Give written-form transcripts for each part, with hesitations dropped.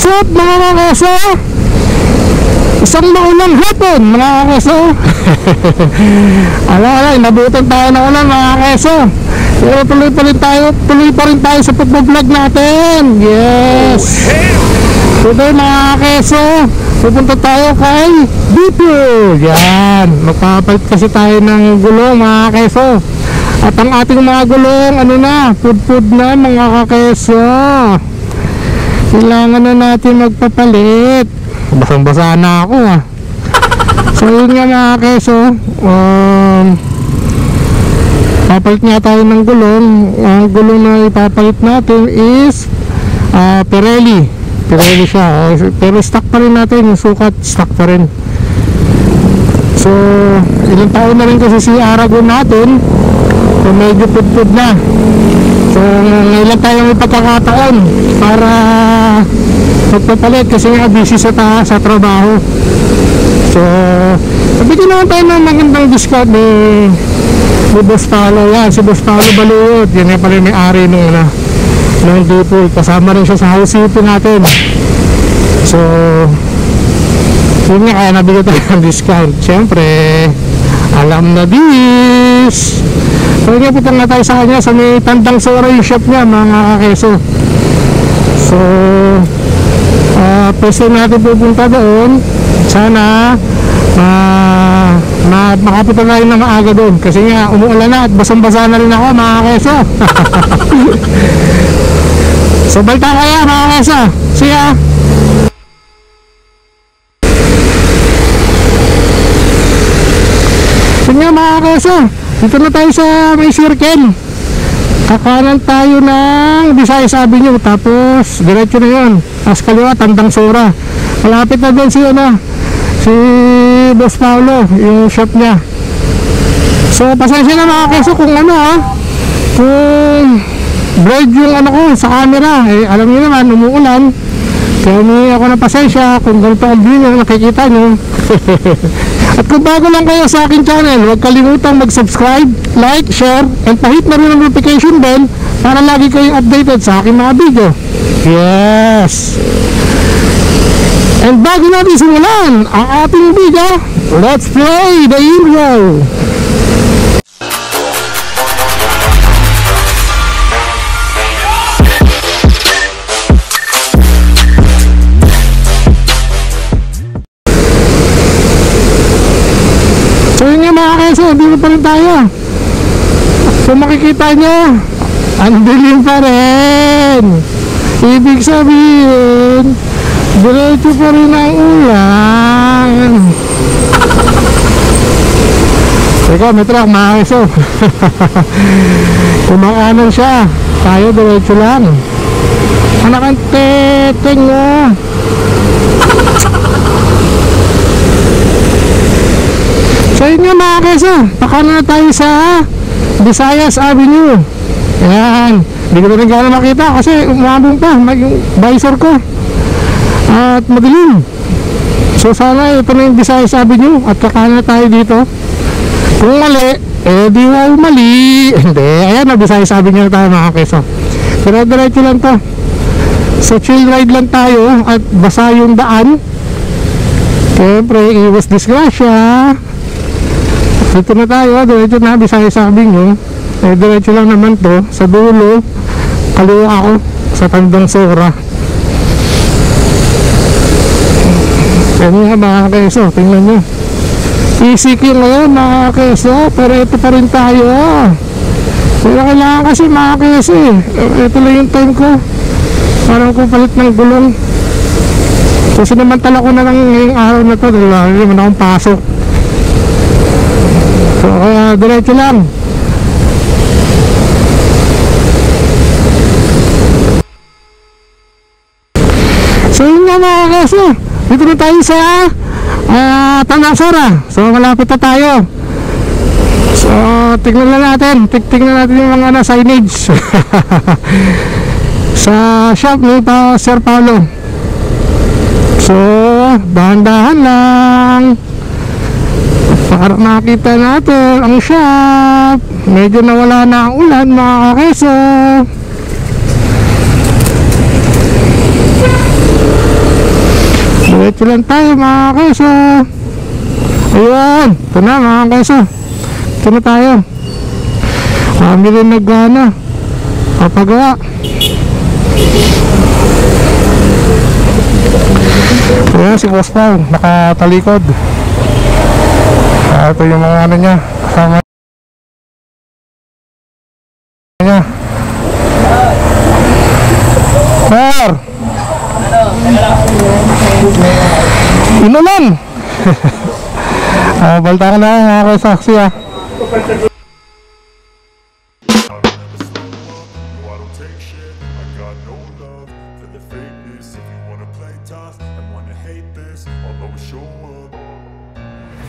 What's up mga kakeso? Isang maulang hapon mga kakeso. Alay, nabutan tayo na ulan mga kakeso. Pero tuloy pa rin tayo sa pagbablog natin. Yes. Today mga kakeso, pupunta tayo kay Bipol. Yan, magpapalit kasi tayo ng gulong mga kakeso. At ang ating mga gulong, ano na, food na mga kakeso. Kailangan na natin magpapalit. Basang-basa na ako ah. So yun nga mga keso, papalit nga tayo ng gulong. Ang gulong na ipapalit natin is Pirelli siya, pero stock pa rin natin. Yung sukat stock pa rin. So ilang taon na rin kasi si Aragon natin, so medyo pud na. So ngayon tayo may pagkakataon para magpapalit kasi nga busy sa trabaho. So nabigyan naman tayo ng magandang discount ni Boss Paolo. Yan, si Boss Paolo Baluyot. Yan nga pala may-ari ng Bipol. Kasama rin siya sa house city natin. So yun nga, kaya nabigyan tayo ng discount. Siyempre alam na this. So nga putang na tayo sa kanya sa may Tandang Sora yung shop niya mga kakeso. So pwede natin pupunta doon. Sana makapunta tayo na maaga doon kasi nga umuulan na at basang-basa na rin ako mga kakeso. So balta kaya mga kakeso. See ya. So nga mga kakeso, dito na tayo sa may circle. Kakanan tayo ng Visayas Avenue, tapos diretso na yun. As kaliwa, Tandang Sora. Malapit na din si Boss Paolo, yung shop niya. So pasensya na mga keso kung kung blurred yung ko sa camera. Alam niyo naman, umuulan. Kaya hindi ako na pasensya kung ganito ang view na nakikita nyo. At kung bago lang kayo sa aking channel, huwag kalimutang mag-subscribe, like, share, and pahit na rin ang notification bell para lagi kayong updated sa aking mga video. Yes! And bago natin simulan ang ating video, let's play the intro! So yun nga mga keso, dito pa rin tayo. So makikita nyo, ang dilim pa rin. Ibig sabihin, diretso pa rin ang ulan. Teka, may truck mga keso. Kumakanan siya, tayo diretso lang. Anak ang teteng mo. So yun nga mga keso, pakanan na tayo sa Visayas Avenue. Ayan, hindi ko rin gano'n makita kasi umabong pa yung visor ko at madilim. So sana ito na yung Visayas Avenue at kakanan na tayo dito. Kung mali, di wow mali. Hindi, ayan na, Visayas Avenue na tayo mga keso. Pero diretso lang to. So chill ride lang tayo at basa yung daan. Siyempre, iwas disgrasya. Dito na tayo, diretso na, Visayas Avenue. Diretso lang naman to, sa dulo, kaliwa ako, sa Tandang Sora. Yan nga mga keso, tingnan nyo. ECQ ngayon mga keso, pero ito pa rin tayo. Pero kailangan kasi mga keso ito lang yung time ko. Parang kupalit ng gulong. So sinamantala ko na lang ngayong araw na to, dahil wala naman akong pasok. So kaya diretso lang. So yun nga mga keso, dito na tayo sa Tandang Sora. So malapit na tayo. So tignan natin yung mga signage sa shop ni Sir Paolo. So dahan-dahan lang para makita natin ang shop. Medyo nawala na ang ulan mga keso. Diretso lang tayo mga keso. Ayun, ito na mga keso. Ito na tayo. Kami rin papagawa. Ayan si Boss Paul, nakatalikod. Ito yung mga ano niya, kasama niya. Sir! Inulan! Balta ka na mga kasaksi ah.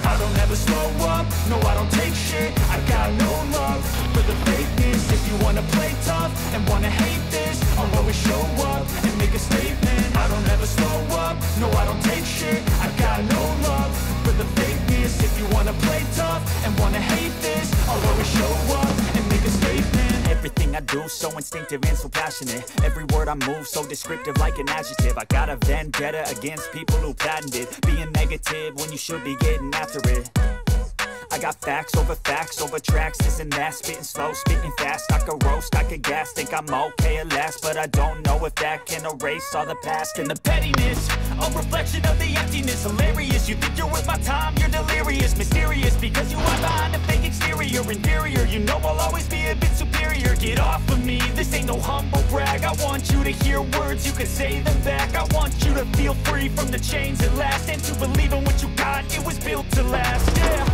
I don't ever slow up, no I don't take shit. I got no love for the fakeness. If you wanna play tough and wanna hate this, I'll always show up and make a statement. I don't ever slow up, no I don't take shit. I got no love for the fakeness. If you wanna play tough and wanna hate this, I'll always show up and make a statement. Everything I do so instinctive and so passionate. Every word I move so descriptive like an adjective. I got a vendetta against people who patented being negative when you should be getting after it. I got facts over tracks, this and that. Spitting slow, spitting fast. I could roast, I could gas. Think I'm okay at last, but I don't know if that can erase all the past. And the pettiness, a reflection of the emptiness. Hilarious, you think you're worth my time, you're delirious. Mysterious, because you are behind a fake exterior. Inferior, you know I'll always be a bit superior. Get off of me, this ain't no humble brag. I want you to hear words, you can say them back. I want you to feel free from the chains at last, and to believe in what you got, it was built to last, yeah.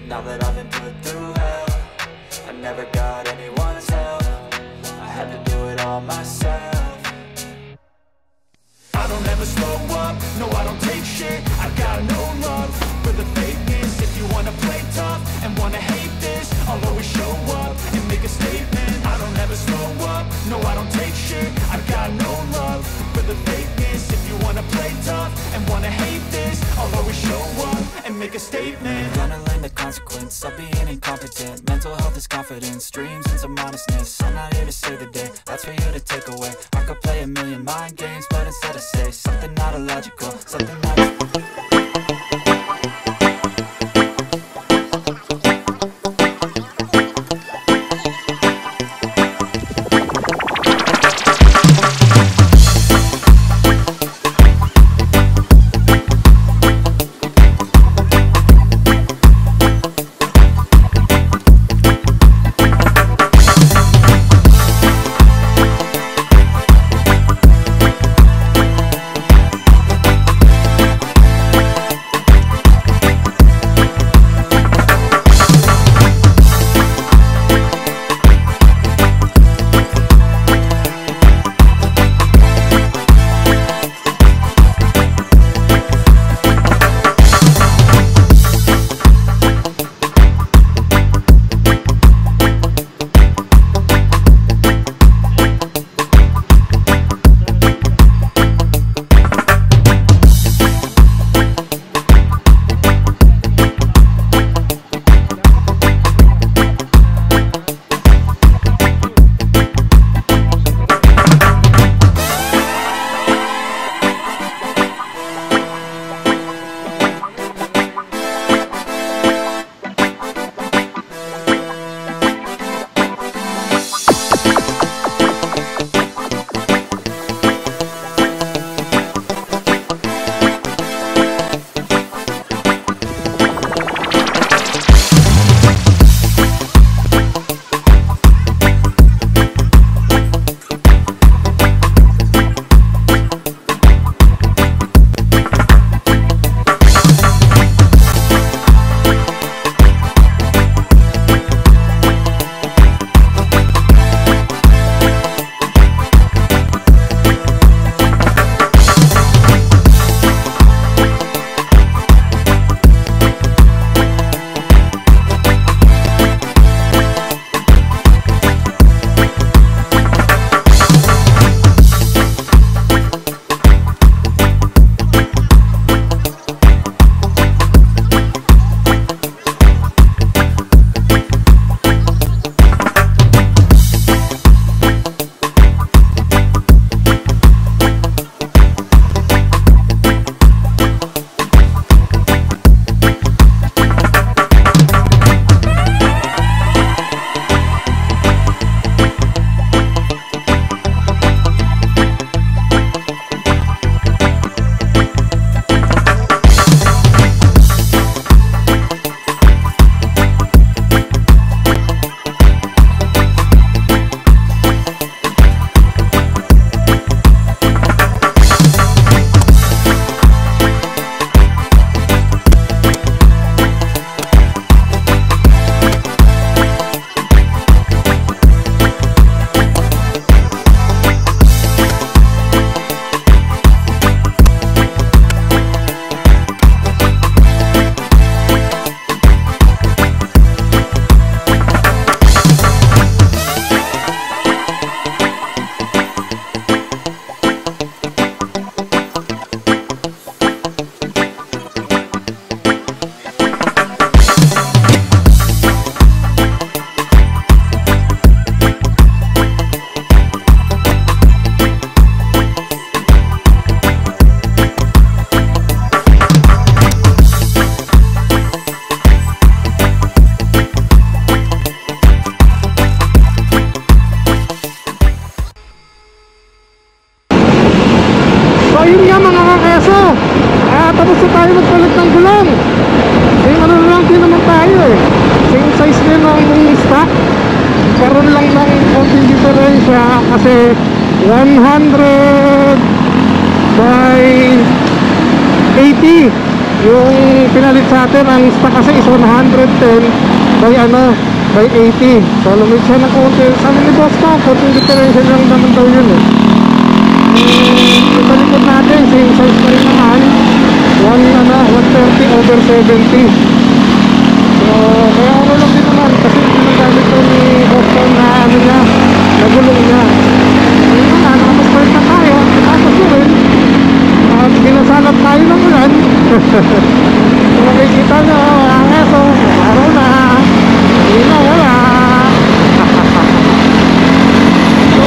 Now that I've been put through hell, I never got anyone's help. I had to do it all myself. I don't ever slow up, no I don't take shit. I got no love for the fakeness. If you wanna play tough and wanna hate this, I'll always show up and make a statement. I don't ever slow up, no I don't take shit. I got no love for the fakeness. If you wanna play tough and wanna hate this, I'll always show up and make a statement. Gonna learn the consequence of being incompetent. Mental health is confidence, dreams and some honestness. I'm not here to save the day, that's for you to take away. I could play a million mind games, but instead I say something not illogical, something not magtatapos na tayo magpalit ng gulong. Same ano lang din naman tayo eh. Same size din ang stock. Karoon lang ng konting diferensya kasi 100 by 80 yung pinalit sa atin. Ang stock kasi is 110 by by 80. So lumit siya ng konti. Sabi ni boss ko, konting diferensya lang naman daw yun eh. Ito likod natin, same size pa rin naman. 130 over 70. So kaya ano lang din naman kasi ginagamit ko ni Boston na niya, nagulong niya. Ayun na, nakapag-start na tayo. Tapos rin at ginasalat tayo ng ulan. So makikita nyo, ang eto, araw na, hindi na wala. So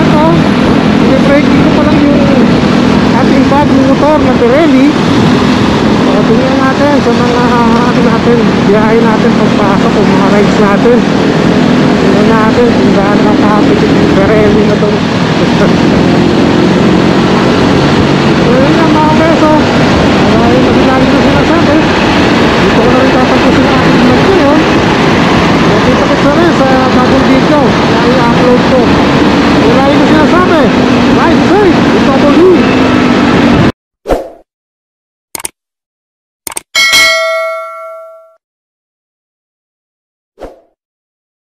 eto, i-braking ko pa lang yung ating bagong motor na Pirelli. So tingnan natin sa mga natin, biyahe natin pagpasok o mga rides natin. Tingnan natin kung gaano ang kahapit yung Pirelli na to.